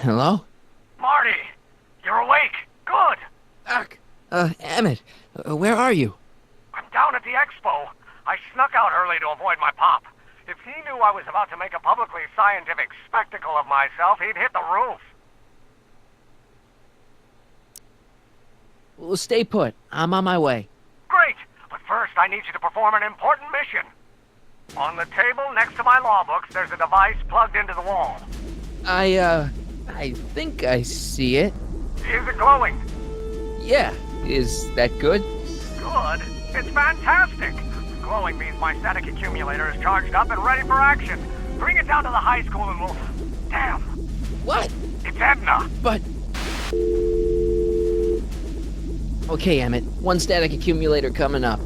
Hello? Marty! You're awake! Good! Doc! Emmett, where are you? I'm down at the expo. I snuck out early to avoid my pop. If he knew I was about to make a publicly scientific spectacle of myself, he'd hit the roof. Well, stay put. I'm on my way. Great! But first, I need you to perform an important mission. On the table next to my law books, there's a device plugged into the wall. I think I see it. Is it glowing? Yeah. Is that good? Good? It's fantastic! Glowing means my static accumulator is charged up and ready for action. Bring it down to the high school and we'll... Damn! What? It's Edna! But... Okay, Emmett. One static accumulator coming up.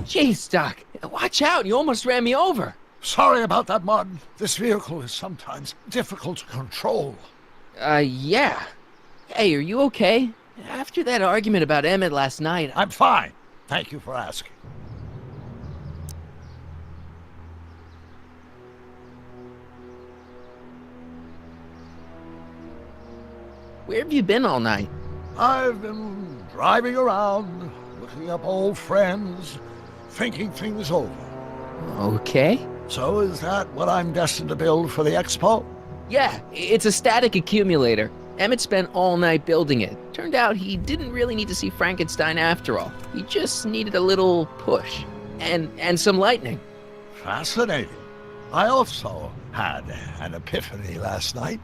Jeez, Doc. Watch out. You almost ran me over. Sorry about that, Martin. This vehicle is sometimes difficult to control. Yeah. Hey, are you okay? After that argument about Emmett last night... I'm fine. Thank you for asking. Where have you been all night? I've been driving around, looking up old friends, thinking things over. Okay. So is that what I'm destined to build for the expo? Yeah, it's a static accumulator. Emmett spent all night building it. Turned out he didn't really need to see Frankenstein after all. He just needed a little push. And some lightning. Fascinating. I also had an epiphany last night.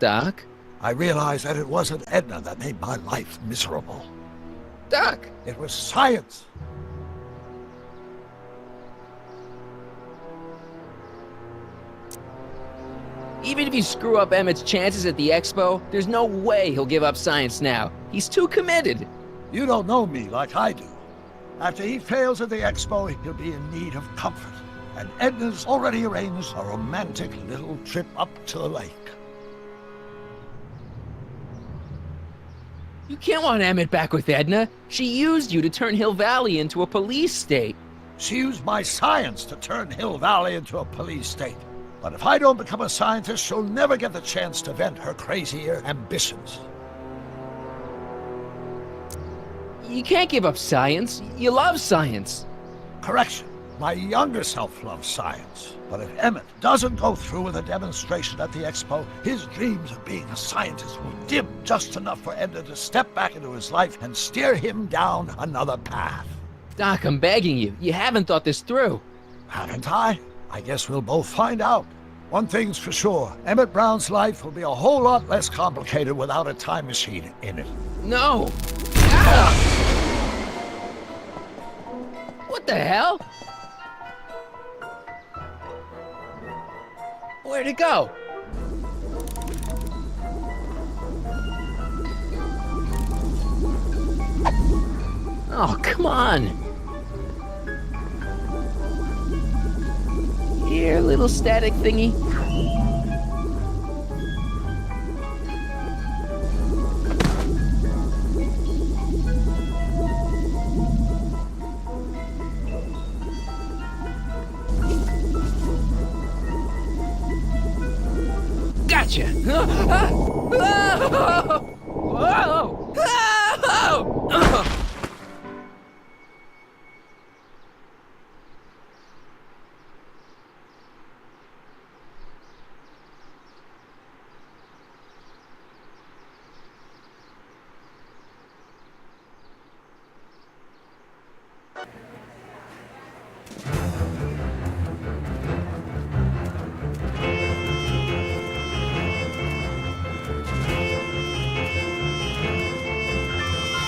Doc? I realized that it wasn't Edna that made my life miserable. Doc! It was science. Even if you screw up Emmett's chances at the expo, there's no way he'll give up science now. He's too committed. You don't know me like I do. After he fails at the expo, he'll be in need of comfort. And Edna's already arranged a romantic little trip up to the lake. You can't want Emmett back with Edna. She used you to turn Hill Valley into a police state. She used my science to turn Hill Valley into a police state. But if I don't become a scientist, she'll never get the chance to vent her crazier ambitions. You can't give up science. You love science. Correction. My younger self loves science. But if Emmett doesn't go through with a demonstration at the expo, his dreams of being a scientist will dim just enough for Edna to step back into his life and steer him down another path. Doc, I'm begging you. You haven't thought this through. Haven't I? I guess we'll both find out. One thing's for sure, Emmett Brown's life will be a whole lot less complicated without a time machine in it. No! Ah! What the hell? Where'd it go? Oh, come on! Here, little static thingy. Gotcha!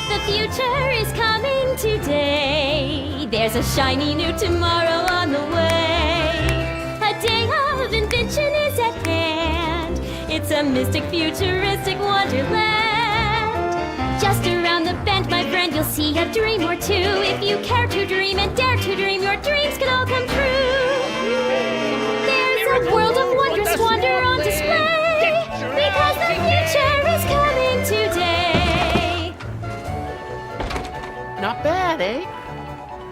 The future is coming today. There's a shiny new tomorrow on the way. A day of invention is at hand. It's a mystic, futuristic wonderland. Just around the bend, my friend, you'll see a dream or two. If you care to dream and dare to dream, your dreams can all come true. There's a bad, eh?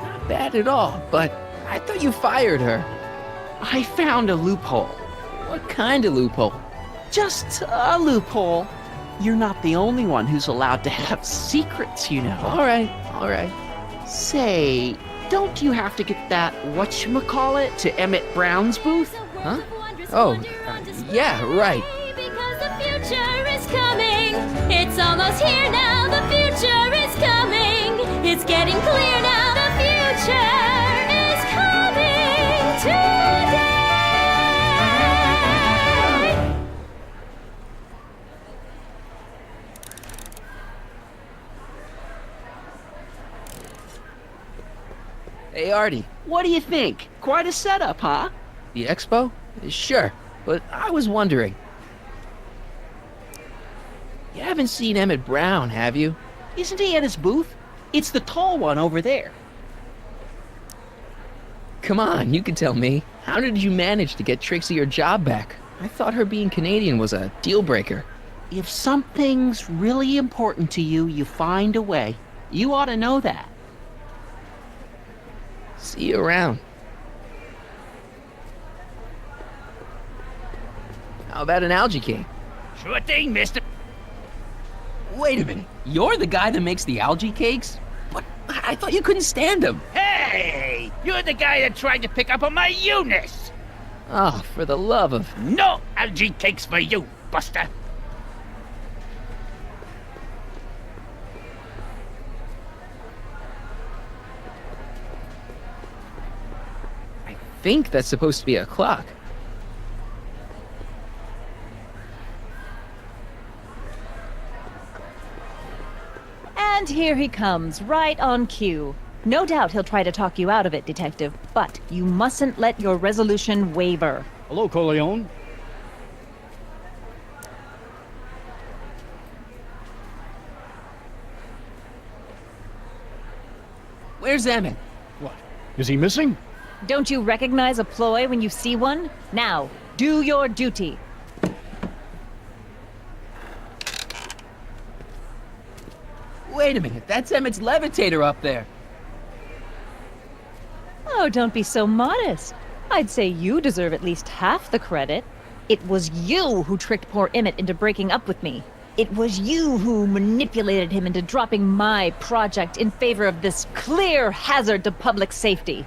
Not bad at all, but I thought you fired her. I found a loophole. What kind of loophole? Just a loophole. You're not the only one who's allowed to have secrets, you know. All right. Say, don't you have to get that whatchamacallit to Emmett Brown's booth? Huh? Oh, yeah, right. Because the future is coming. It's almost here now. The future is coming. It's getting clear now. The future is coming today. Hey, Artie, What do you think? Quite a setup, huh? the expo? Sure, but I was wondering. You haven't seen Emmett Brown, have you? Isn't he at his booth? It's the tall one over there. Come on, you can tell me. How did you manage to get Trixie her job back? I thought her being Canadian was a deal breaker. If something's really important to you, you find a way. You ought to know that. See you around. How about an algae cake? Sure thing, mister. Wait a minute, you're the guy that makes the algae cakes? But I thought you couldn't stand them. Hey! You're the guy that tried to pick up on my Eunice! Oh, for the love of... No algae cakes for you, Buster! I think that's supposed to be a clock. And here he comes, right on cue. No doubt he'll try to talk you out of it, Detective, but you mustn't let your resolution waver. Hello, Corleone. Where's Emmett? What? Is he missing? Don't you recognize a ploy when you see one? Now, do your duty. Wait a minute, that's Emmett's levitator up there. Oh, don't be so modest. I'd say you deserve at least half the credit. It was you who tricked poor Emmett into breaking up with me. It was you who manipulated him into dropping my project in favor of this clear hazard to public safety.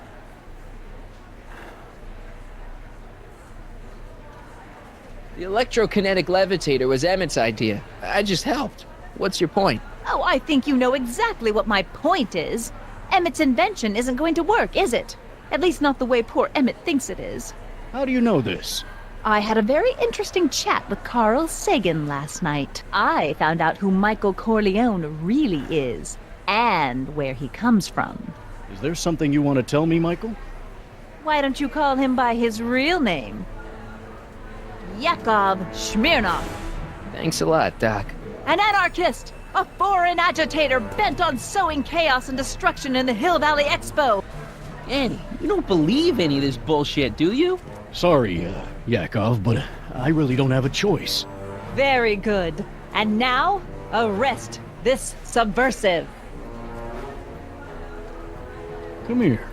The electrokinetic levitator was Emmett's idea. I just helped. What's your point? Oh, I think you know exactly what my point is. Emmett's invention isn't going to work, is it? At least not the way poor Emmett thinks it is. How do you know this? I had a very interesting chat with Carl Sagan last night. I found out who Michael Corleone really is, and where he comes from. Is there something you want to tell me, Michael? Why don't you call him by his real name? Yakov Smirnov. Thanks a lot, Doc. An anarchist! A foreign agitator bent on sowing chaos and destruction in the Hill Valley Expo! Annie, you don't believe any of this bullshit, do you? Sorry, Yakov, but I really don't have a choice. Very good. And now, arrest this subversive. Come here.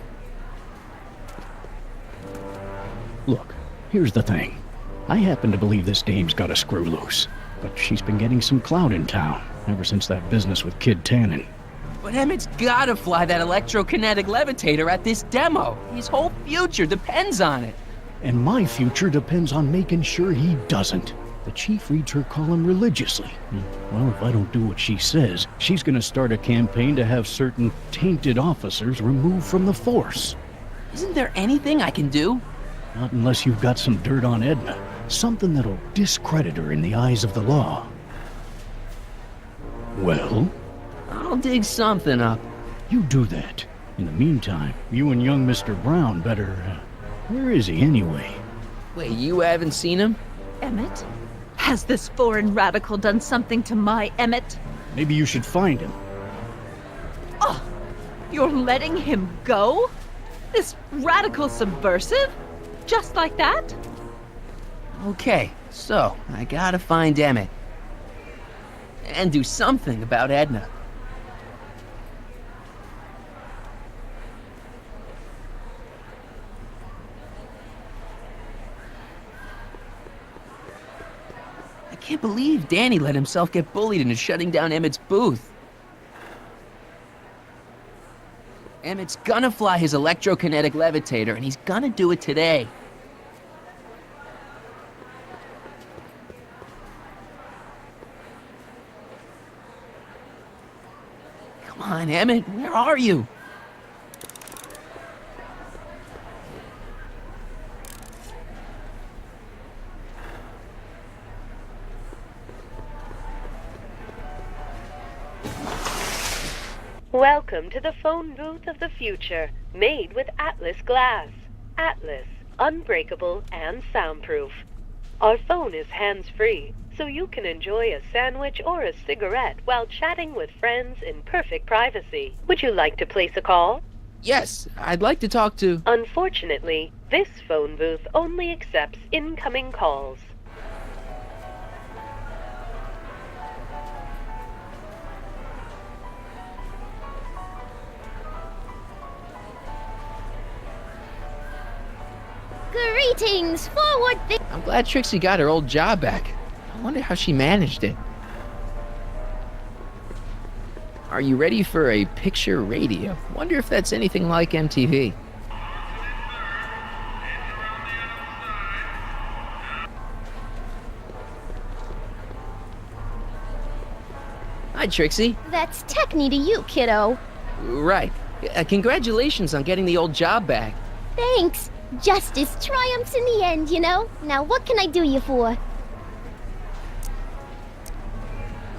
Look, here's the thing. I happen to believe this dame's got a screw loose, but she's been getting some clout in town ever since that business with Kid Tannen. But Emmett's gotta fly that electrokinetic levitator at this demo. His whole future depends on it. And my future depends on making sure he doesn't. The chief reads her column religiously. Well, if I don't do what she says, she's gonna start a campaign to have certain tainted officers removed from the force. Isn't there anything I can do? Not unless you've got some dirt on Edna. Something that'll discredit her in the eyes of the law. Well? I'll dig something up. You do that. In the meantime, you and young Mr. Brown better... where is he anyway? Wait, you haven't seen him? Emmett? Has this foreign radical done something to my Emmett? Maybe you should find him. Oh, you're letting him go? This radical subversive? Just like that? Okay, so I gotta find Emmett. And do something about Edna. can't believe Danny let himself get bullied into shutting down Emmett's booth. Emmett's gonna fly his electrokinetic levitator, and he's gonna do it today. Come on, Emmett, where are you? Welcome to the phone booth of the future, made with Atlas glass. Atlas, unbreakable and soundproof. Our phone is hands-free, so you can enjoy a sandwich or a cigarette while chatting with friends in perfect privacy. Would you like to place a call? Yes, I'd like to talk to... Unfortunately, this phone booth only accepts incoming calls. Greetings, forward I'm glad Trixie got her old job back. I wonder how she managed it. Are you ready for a picture radio? Wonder if that's anything like MTV. Hi, Trixie. That's Techni to you, kiddo. Right. Congratulations on getting the old job back. Thanks. Justice triumphs in the end, you know? Now what can I do you for?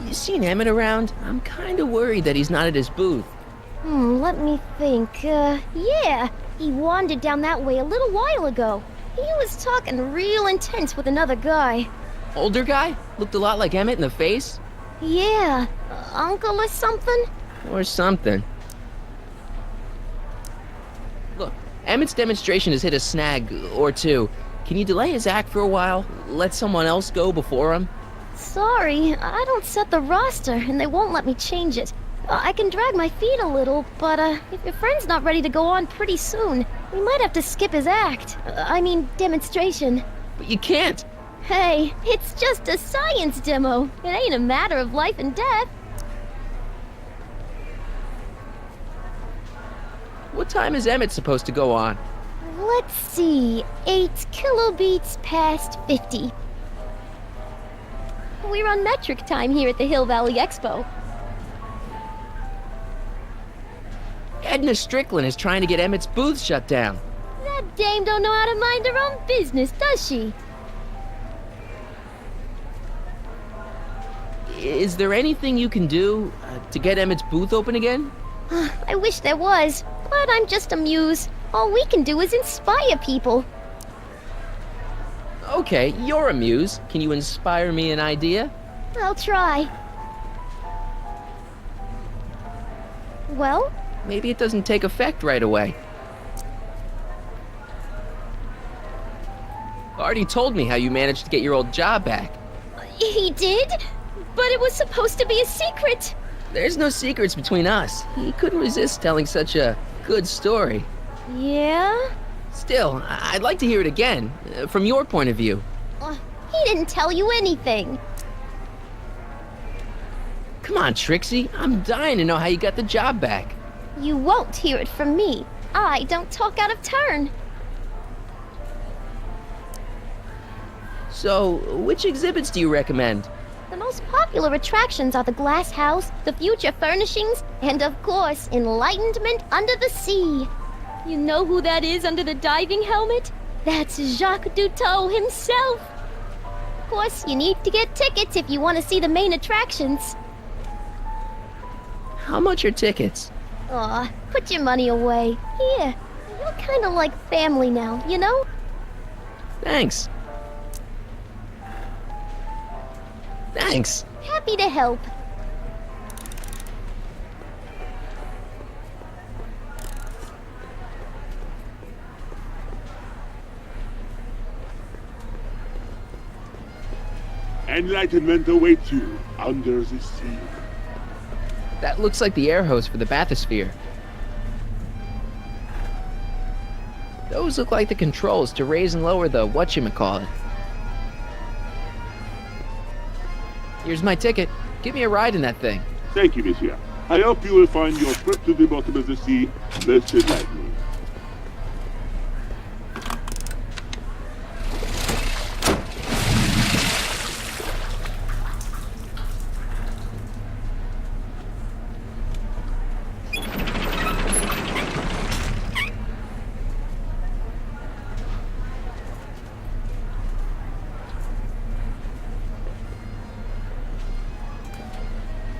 You seen Emmett around? I'm kinda worried that he's not at his booth. Let me think. Yeah. He wandered down that way a little while ago. He was talking real intense with another guy. Older guy? Looked a lot like Emmett in the face? Yeah. Uncle or something? Or something. Look, Emmett's demonstration has hit a snag or two. Can you delay his act for a while? Let someone else go before him? Sorry, I don't set the roster, and they won't let me change it. I can drag my feet a little, but if your friend's not ready to go on pretty soon, we might have to skip his act. I mean, demonstration. But you can't. Hey, it's just a science demo. It ain't a matter of life and death. What time is Emmett supposed to go on? Let's see, 8 kilobeats past 50. We're on metric time here at the Hill Valley Expo. Edna Strickland is trying to get Emmett's booth shut down. That dame don't know how to mind her own business, does she? Is there anything you can do to get Emmett's booth open again? I wish there was, but I'm just a muse. All we can do is inspire people. Okay, you're a muse. Can you inspire me an idea? I'll try. Well? Maybe it doesn't take effect right away. Artie told me how you managed to get your old job back. He did? But it was supposed to be a secret. There's no secrets between us. He couldn't resist telling such a good story. Yeah? Still, I'd like to hear it again, from your point of view. He didn't tell you anything. Come on, Trixie. I'm dying to know how you got the job back. You won't hear it from me. I don't talk out of turn. So, which exhibits do you recommend? The most popular attractions are the Glass House, the Future Furnishings, and of course, Enlightenment Under the Sea. You know who that is under the diving helmet? That's Jacques Duteau himself. Of course, you need to get tickets if you want to see the main attractions. How much are tickets? Aw, put your money away. Here, you're kind of like family now, you know? Thanks. Thanks. Happy to help. Enlightenment awaits you under the sea. That looks like the air hose for the bathysphere. Those look like the controls to raise and lower the whatchamacallit. Here's my ticket. Give me a ride in that thing. Thank you, monsieur. I hope you will find your trip to the bottom of the sea less delightful.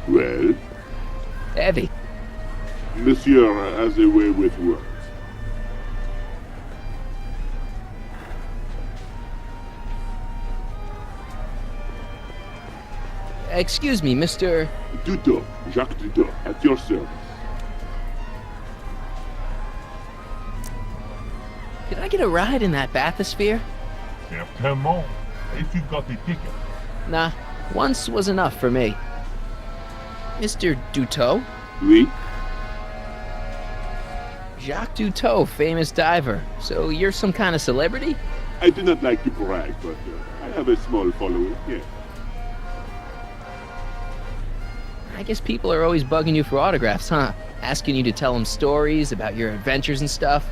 Well, Heavy. monsieur has a way with words. Excuse me, Mr. Duto, Jacques Duto, at your service. Could I get a ride in that bathysphere? Certainement, if you've got the ticket. Nah, once was enough for me. Mr. Dutot? Oui? Jacques Dutot, famous diver. So you're some kind of celebrity? I do not like to brag, but I have a small following, yes. I guess people are always bugging you for autographs, huh? Asking you to tell them stories about your adventures and stuff.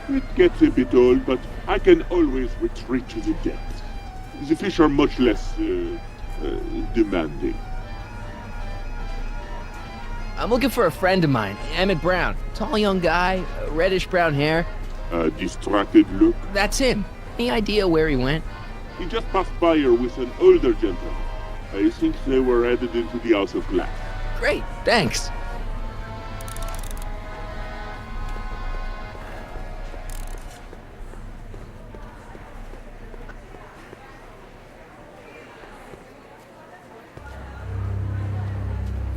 It gets a bit old, but I can always retreat to the depths. The fish are much less, demanding. I'm looking for a friend of mine, Emmett Brown. Tall young guy, reddish brown hair. A distracted look. That's him. Any idea where he went? He just passed by here with an older gentleman. I think they were headed into the House of Glass. Great, thanks.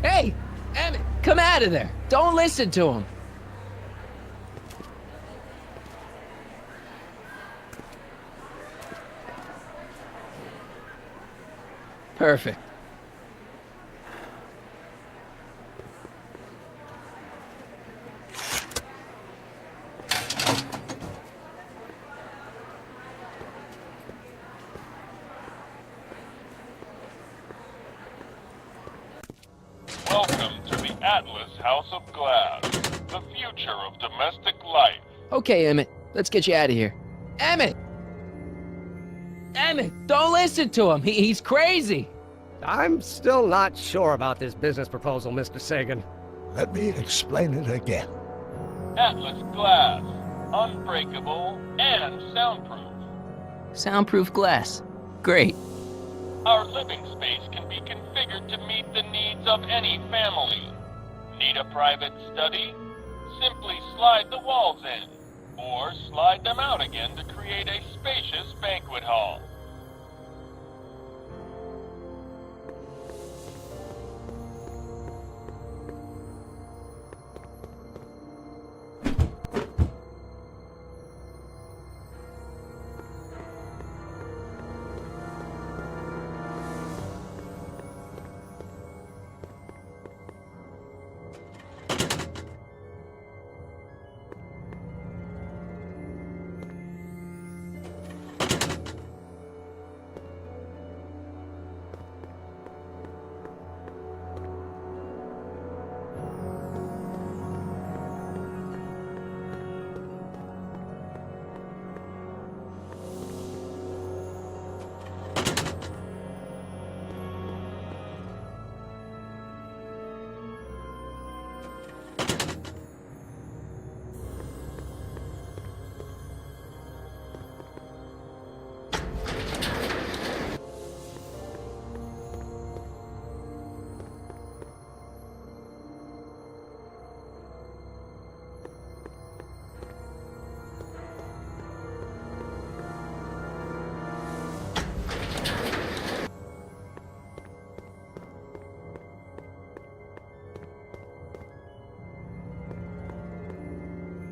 Hey, Emmett, come out of there. Don't listen to him. Perfect. Welcome to the Atlas House of Glass, the future of domestic life. Okay, Emmett, let's get you out of here. Emmett! Emmett, don't listen to him. He's crazy. I'm still not sure about this business proposal, Mr. Sagan. Let me explain it again. Atlas Glass, unbreakable and soundproof. Soundproof glass. Great. Our living space can be configured to meet the needs of any family. Need a private study? Simply slide the walls in, or slide them out again to create a spacious banquet hall.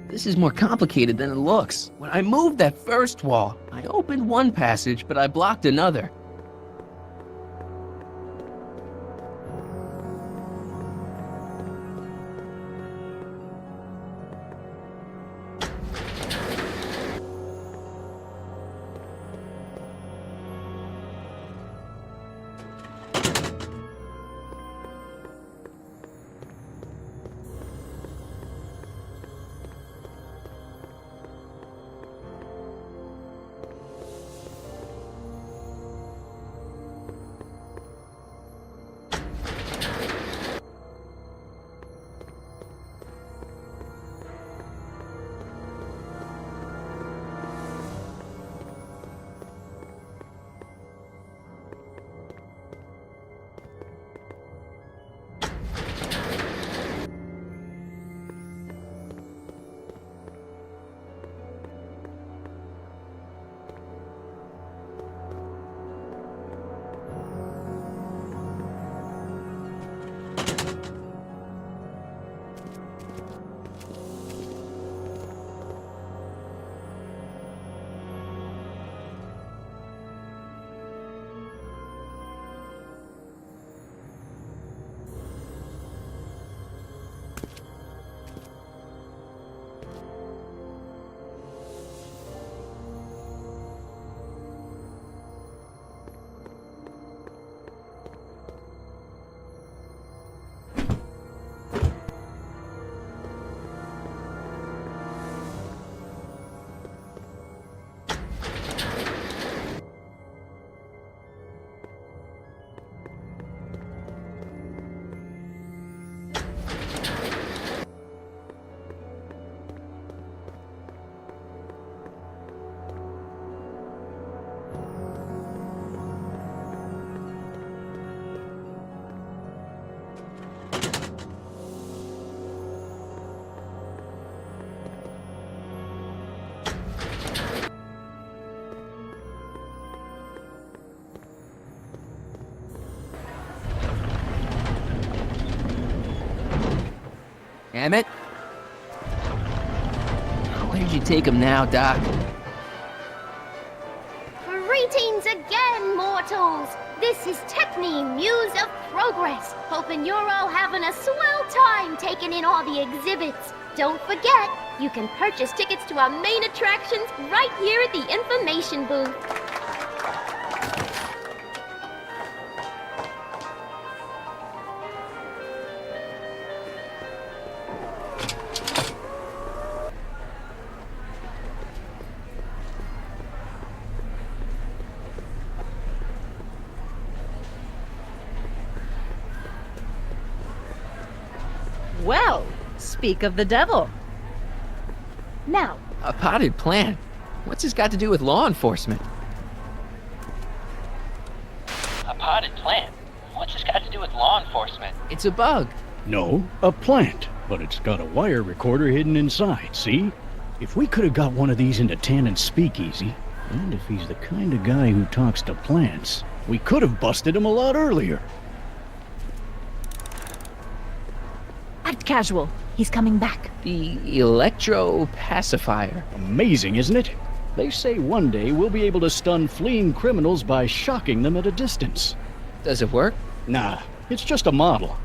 This is more complicated than it looks. When I moved that first wall, I opened one passage, but I blocked another. Emmett? Where'd you take him now, Doc? Greetings again, mortals! This is Techne, Muse of Progress. Hoping you're all having a swell time taking in all the exhibits. Don't forget, you can purchase tickets to our main attractions right here at the information booth. Well, speak of the devil. Now, A potted plant? What's this got to do with law enforcement? A potted plant? What's this got to do with law enforcement? It's a bug. No, a plant, but it's got a wire recorder hidden inside, see? If we could have got one of these into Tannen's speakeasy, and if he's the kind of guy who talks to plants, we could have busted him a lot earlier. act casual. He's coming back. The electro pacifier. Amazing, isn't it? They say one day we'll be able to stun fleeing criminals by shocking them at a distance. Does it work? Nah, it's just a model.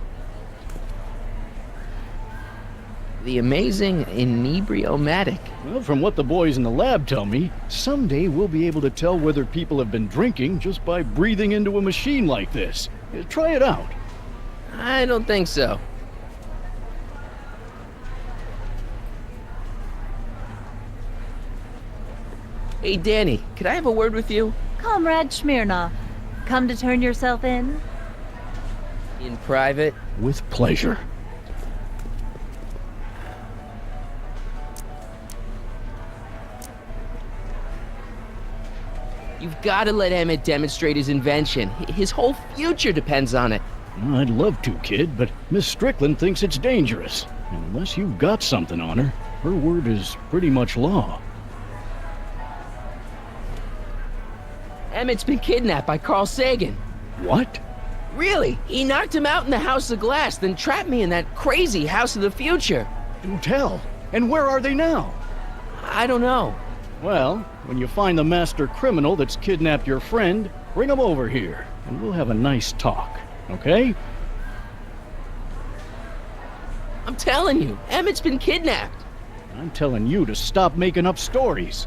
The amazing inebriomatic. Well, from what the boys in the lab tell me, someday we'll be able to tell whether people have been drinking just by breathing into a machine like this. Try it out. I don't think so. Hey, Danny, could I have a word with you? Comrade Smirnov, come to turn yourself in? In private? With pleasure. You've got to let Emmett demonstrate his invention. His whole future depends on it. Well, I'd love to, kid, but Miss Strickland thinks it's dangerous. And unless you've got something on her, her word is pretty much law. Emmett's been kidnapped by Carl Sagan. What? Really? He knocked him out in the House of Glass, then trapped me in that crazy House of the Future. Do tell. And where are they now? I don't know. Well, when you find the master criminal that's kidnapped your friend, bring him over here, and we'll have a nice talk, okay? I'm telling you, Emmett's been kidnapped. I'm telling you to stop making up stories.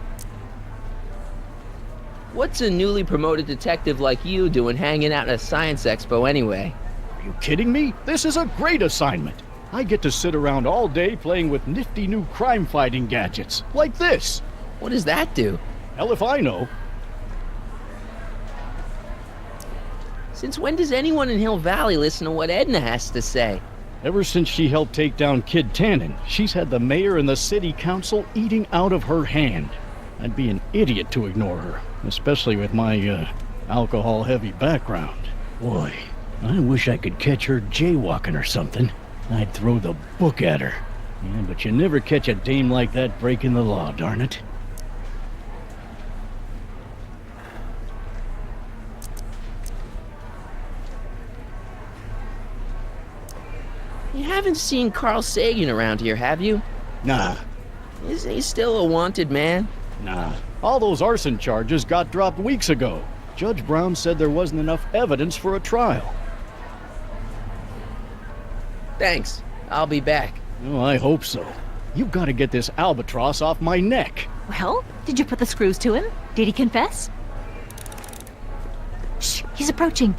What's a newly promoted detective like you doing hanging out at a science expo anyway? Are you kidding me? This is a great assignment. I get to sit around all day playing with nifty new crime-fighting gadgets, like this. What does that do? Hell if I know. Since when does anyone in Hill Valley listen to what Edna has to say? Ever since she helped take down Kid Tannen, she's had the mayor and the city council eating out of her hand. I'd be an idiot to ignore her, especially with my, alcohol-heavy background. Boy, I wish I could catch her jaywalking or something. I'd throw the book at her. Yeah, but you never catch a dame like that breaking the law, darn it. You haven't seen Carl Sagan around here, have you? Nah. Is he still a wanted man? Nah. All those arson charges got dropped weeks ago. Judge Brown said there wasn't enough evidence for a trial. Thanks. I'll be back. Oh, I hope so. You've got to get this albatross off my neck. Well, did you put the screws to him? Did he confess? Shh, he's approaching.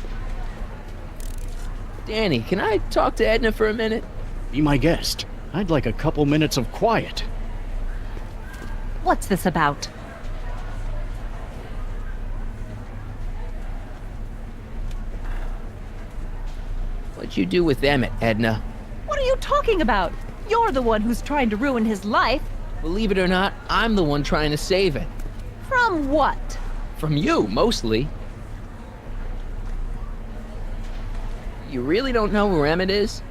Danny, can I talk to Edna for a minute? Be my guest. I'd like a couple minutes of quiet. What's this about? What'd you do with Emmett, Edna? What are you talking about? You're the one who's trying to ruin his life. Believe it or not, I'm the one trying to save it. From what? From you, mostly. You really don't know where Emmett is?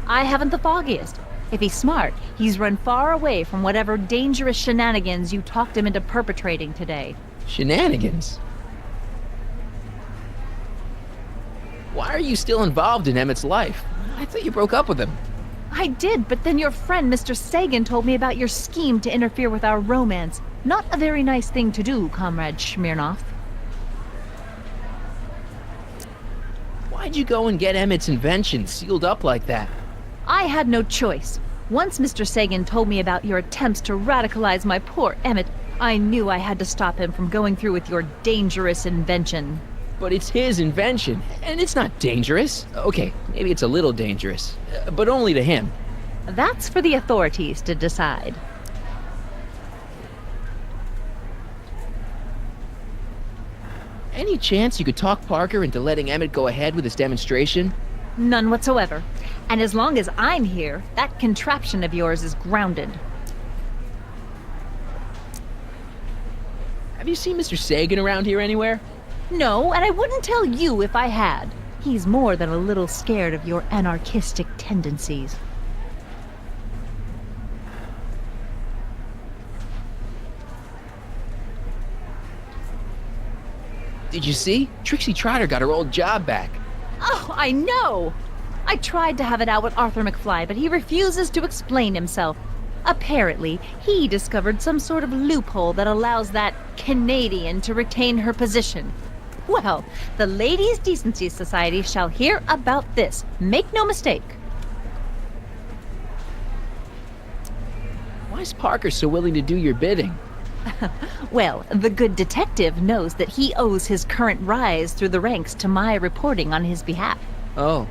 I haven't the foggiest. If he's smart, he's run far away from whatever dangerous shenanigans you talked him into perpetrating today. Shenanigans? Why are you still involved in Emmett's life? I thought you broke up with him. I did, but then your friend, Mr. Sagan, told me about your scheme to interfere with our romance. Not a very nice thing to do, Comrade Smirnov. Why'd you go and get Emmett's invention sealed up like that? I had no choice. Once Mr. Sagan told me about your attempts to radicalize my poor Emmett, I knew I had to stop him from going through with your dangerous invention. But it's his invention, and it's not dangerous. Okay, maybe it's a little dangerous, but only to him. That's for the authorities to decide. Any chance you could talk Parker into letting Emmett go ahead with his demonstration? None whatsoever. And as long as I'm here, that contraption of yours is grounded. Have you seen Mr. Sagan around here anywhere? No, and I wouldn't tell you if I had. He's more than a little scared of your anarchistic tendencies. Did you see? Trixie Trotter got her old job back. Oh, I know! I tried to have it out with Arthur McFly, but he refuses to explain himself. Apparently, he discovered some sort of loophole that allows that Canadian to retain her position. Well, the Ladies' Decency Society shall hear about this. Make no mistake. Why is Parker so willing to do your bidding? Well, the good detective knows that he owes his current rise through the ranks to my reporting on his behalf. Oh.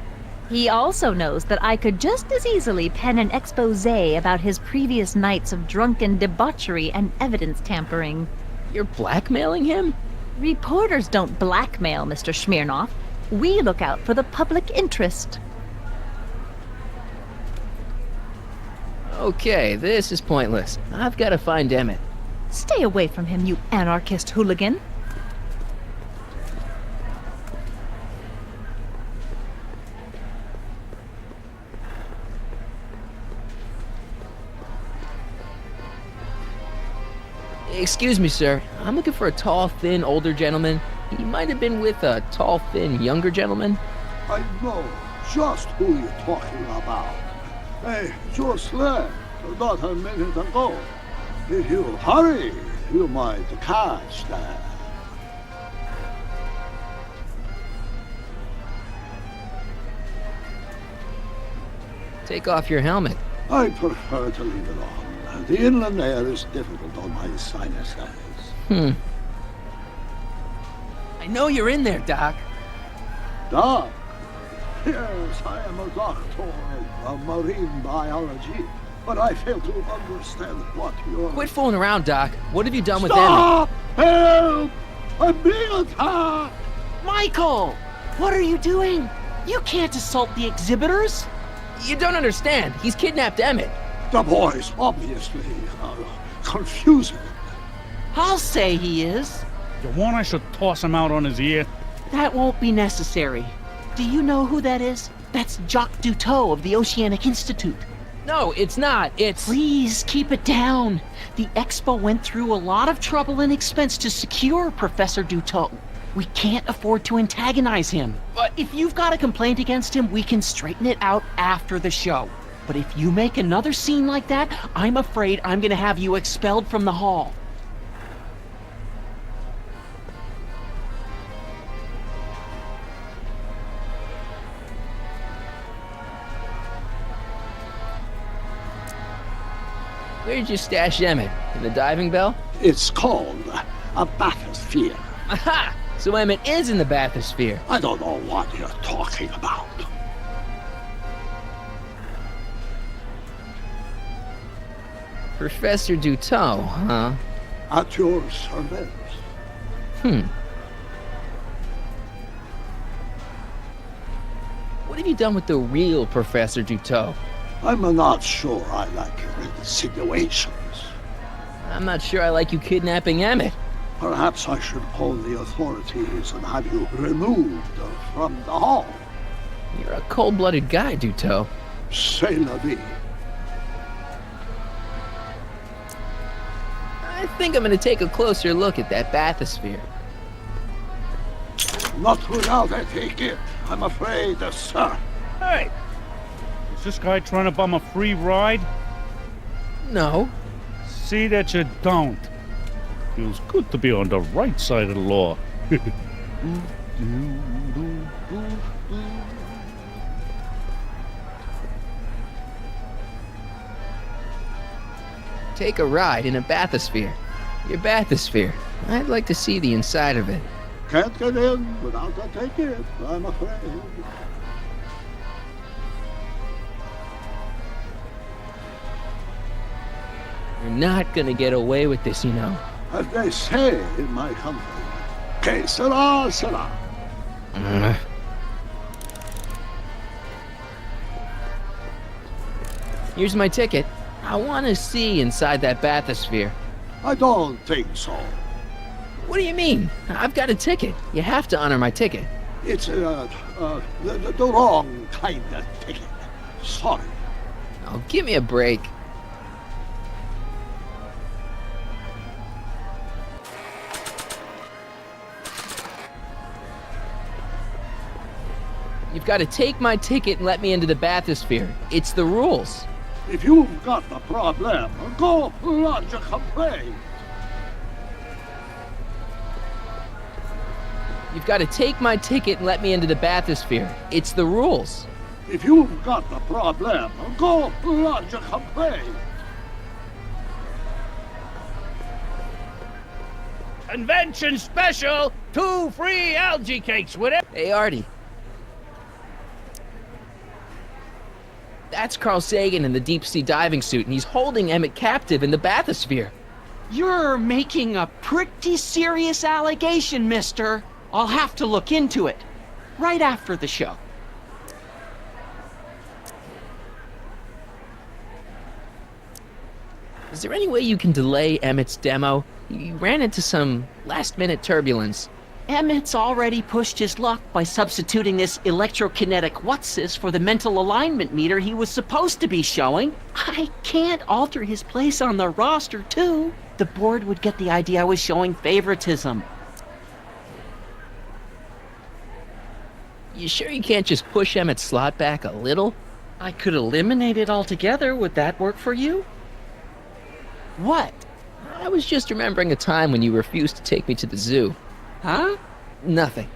He also knows that I could just as easily pen an exposé about his previous nights of drunken debauchery and evidence tampering. You're blackmailing him? Reporters don't blackmail, Mr. Smirnov. We look out for the public interest. Okay, this is pointless. I've got to find Emmett. Stay away from him, you anarchist hooligan. Excuse me, sir. I'm looking for a tall, thin, older gentleman. He might have been with a tall, thin, younger gentleman. I know just who you're talking about. They just left not a minute ago. If you hurry, you might catch them. Take off your helmet. I prefer to leave it on. The inland air is difficult on my sinuses. I know you're in there, Doc. Doc? Yes, I am a doctor of marine biology, but I fail to understand what you're... Quit fooling around, Doc. What have you done with Stop! Help! I'm being attacked! Michael! What are you doing? You can't assault the exhibitors! You don't understand. He's kidnapped Emmett. The boy's obviously confusing. I'll say he is. You want I should toss him out on his ear? That won't be necessary. Do you know who that is? That's Jacques Duteau of the Oceanic Institute. No, it's not. It's... Please, keep it down. The Expo went through a lot of trouble and expense to secure Professor Duteau. We can't afford to antagonize him. But if you've got a complaint against him, we can straighten it out after the show. But if you make another scene like that, I'm afraid I'm gonna have you expelled from the hall. Where'd you stash Emmett? In the diving bell? It's called a bathysphere. Aha! So Emmett is in the bathysphere. I don't know what you're talking about. Professor Duteau, huh? At your service. What have you done with the real Professor Duteau? I'm not sure I like your insinuations. I'm not sure I like you kidnapping Emmett. Perhaps I should call the authorities and have you removed from the hall. You're a cold-blooded guy, Duteau. C'est la vie. I think I'm gonna take a closer look at that bathysphere. Not without a ticket, I'm afraid, sir. Hey! Is this guy trying to bum a free ride? No. See that you don't. Feels good to be on the right side of the law. Take a ride in a bathysphere. Your bathysphere. I'd like to see the inside of it. Can't get in without a ticket, I'm afraid. You're not gonna get away with this, you know. As they say in my country, que sera, sera. Here's my ticket. I want to see inside that bathysphere. I don't think so. What do you mean? I've got a ticket. You have to honor my ticket. It's the wrong kind of ticket. Sorry. Oh, give me a break. You've got to take my ticket and let me into the bathysphere. It's the rules. If you've got a problem, go lodge a complaint. You've got to take my ticket and let me into the bathysphere. It's the rules. If you've got a problem, go lodge a complaint. Convention special! 2 free algae cakes with it! Hey, Artie. That's Carl Sagan in the deep-sea diving suit, and he's holding Emmett captive in the bathysphere. You're making a pretty serious allegation, mister. I'll have to look into it. Right after the show. Is there any way you can delay Emmett's demo? He ran into some last-minute turbulence. Emmett's already pushed his luck by substituting this electrokinetic what's-this for the mental alignment meter he was supposed to be showing. I can't alter his place on the roster, too. The board would get the idea I was showing favoritism. You sure you can't just push Emmett's slot back a little? I could eliminate it altogether. Would that work for you? What? I was just remembering a time when you refused to take me to the zoo. Huh? Nothing.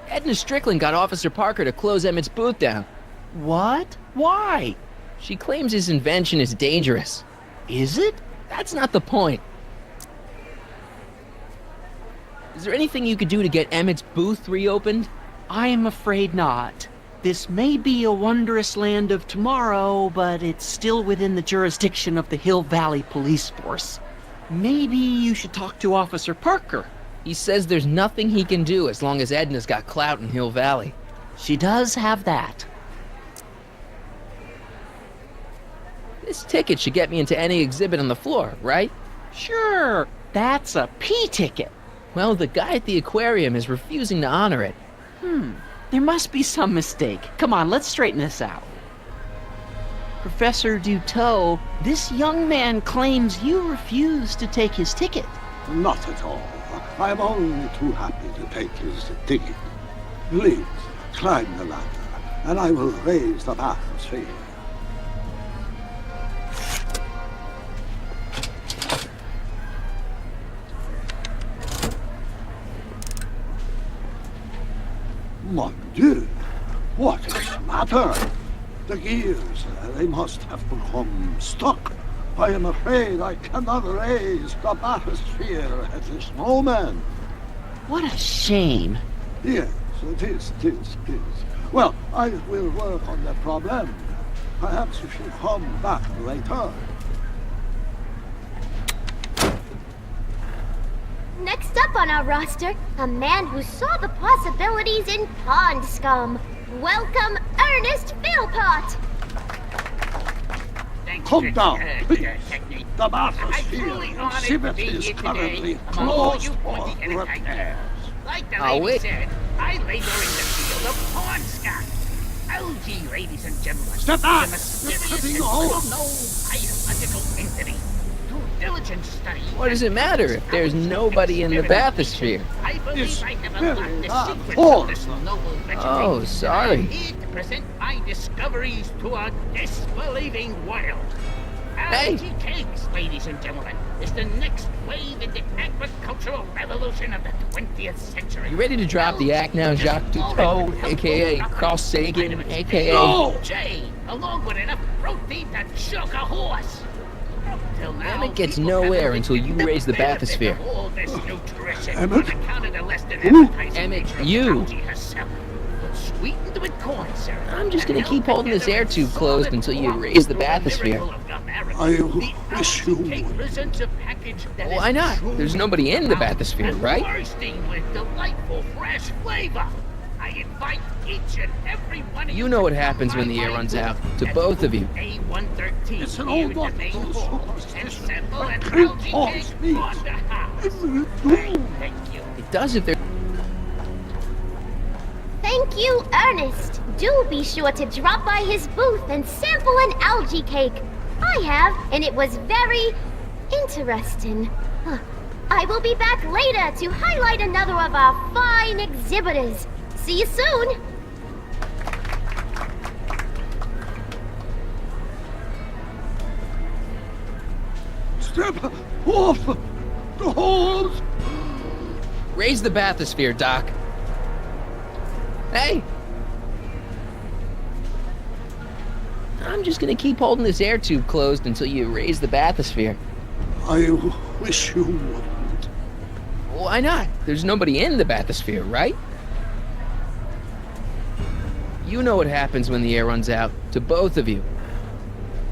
Edna Strickland got Officer Parker to close Emmett's booth down. What? Why? She claims his invention is dangerous. Is it? That's not the point. Is there anything you could do to get Emmett's booth reopened? I am afraid not. This may be a wondrous land of tomorrow, but it's still within the jurisdiction of the Hill Valley Police Force. Maybe you should talk to Officer Parker. He says there's nothing he can do as long as Edna's got clout in Hill Valley. She does have that. This ticket should get me into any exhibit on the floor, right? Sure, that's a P ticket. Well, the guy at the aquarium is refusing to honor it. There must be some mistake. Come on, let's straighten this out. Professor Duteau, this young man claims you refused to take his ticket. Not at all. I'm only too happy to take his ticket. Please, climb the ladder, and I will raise the bathysphere. Mon Dieu! What is the matter? The gears, they must have become stuck. I am afraid I cannot raise the bathysphere at this moment. What a shame. Yes, it is. Well, I will work on the problem. Perhaps you should come back later. Next up on our roster, a man who saw the possibilities in pond scum. Welcome, Ernest Philpott! Come down, please. The bathysphere exhibit is currently closed for repairs. Like the Oh, lady wait. said, I labor in the field of pond scum. Algae, ladies and gentlemen. Step back! The You're mysterious tripping and all. unknown biological entity. To diligent study. What does it matter if there's nobody in the bathysphere? I believe I have unlocked the secrets oh. of this noble vegetation. Oh, sorry. I'm here to present my discoveries to a disbelieving world. Hey. Algae cakes, ladies and gentlemen, is the next wave in the agricultural revolution of the 20th century. You ready to drop the act now, Jacques Cousteau, aka Carl Sagan, aka... No! J, along with enough protein to choke a horse. Up till now, Emmett gets people no haven't air until you the raise the benefit bathysphere. of all this nutrition Emmett? on account of the less than Ooh. advertising Emmett, nature of you. algae herself. But sweetened with corn syrup. I'm just gonna and keep held holding this together air in tube closed solid until you rock raise the through a bathysphere. miracle of America. I The wish you algae cake would. presents a package that is Why not? truly There's nobody in the profound bathysphere, and right? bursting with delightful fresh flavor. I invite each and every one of You know what to come happens when by the air my runs booth out, to at both of you. A113 It's an here old in the one. main Those hall. superstition. And sample an Cake algae calls cake me. on the house. Thank you. It does if there... Thank you, Ernest. Do be sure to drop by his booth and sample an algae cake. I have, and it was very interesting. Huh. I will be back later to highlight another of our fine exhibitors. See you soon. Step off the hose! Raise the bathysphere, Doc. Hey! I'm just gonna keep holding this air tube closed until you raise the bathysphere. I wish you wouldn't. Why not? There's nobody in the bathysphere, right? You know what happens when the air runs out, to both of you.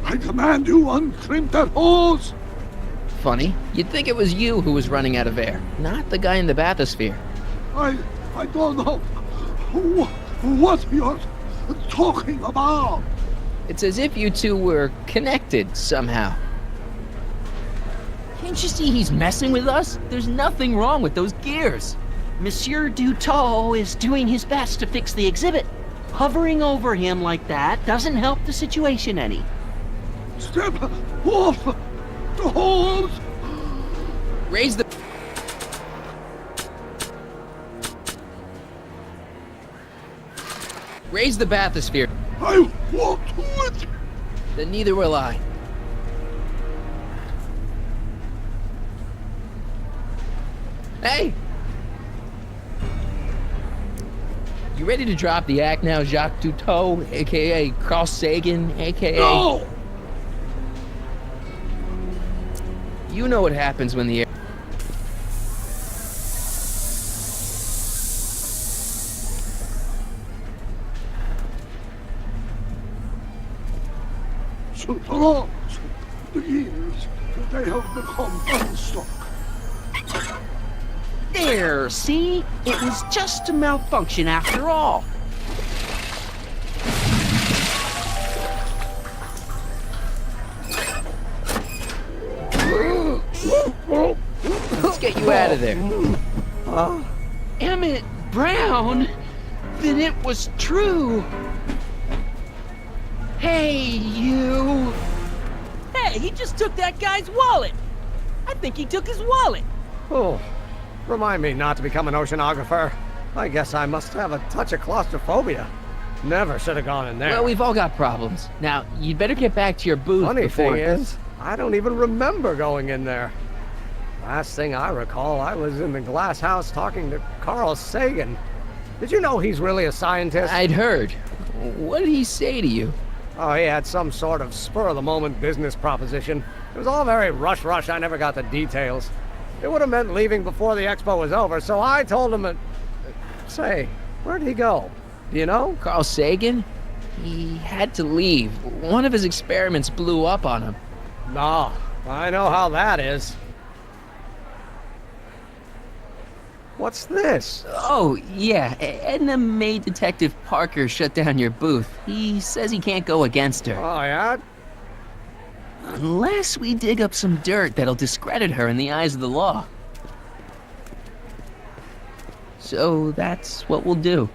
I command you uncrimp that hose! Funny, you'd think it was you who was running out of air, not the guy in the bathysphere. I don't know what you're talking about. It's as if you two were connected somehow. Can't you see he's messing with us? There's nothing wrong with those gears. Monsieur Dutot is doing his best to fix the exhibit. Hovering over him like that doesn't help the situation any. Step off the hose! Raise the... Raise the bathysphere. I won't do it! Then neither will I. Hey! You ready to drop the act now, Jacques Cousteau, aka Carl Sagan, aka... No! You know what happens when the air... So long, the years, they have become unstuck. There, see? It was just a malfunction after all. Let's get you out of there. Emmett Brown? Then it was true. Hey, you. Hey, he just took that guy's wallet. I think he took his wallet. Oh, remind me not to become an oceanographer. I guess I must have a touch of claustrophobia. Never should have gone in there. Well, we've all got problems. Now, you'd better get back to your booth Funny before... thing is, I don't even remember going in there. Last thing I recall, I was in the glass house talking to Carl Sagan. Did you know he's really a scientist? I'd heard. What did he say to you? Oh, he had some sort of spur-of-the-moment business proposition. It was all very rush. I never got the details. It would have meant leaving before the expo was over, so I told him that... Say, where'd he go? Do you know? Carl Sagan? He had to leave. One of his experiments blew up on him. No, I know how that is. What's this? Oh, yeah. Edna made Detective Parker shut down your booth. He says he can't go against her. Oh, yeah? Unless we dig up some dirt that'll discredit her in the eyes of the law. So that's what we'll do.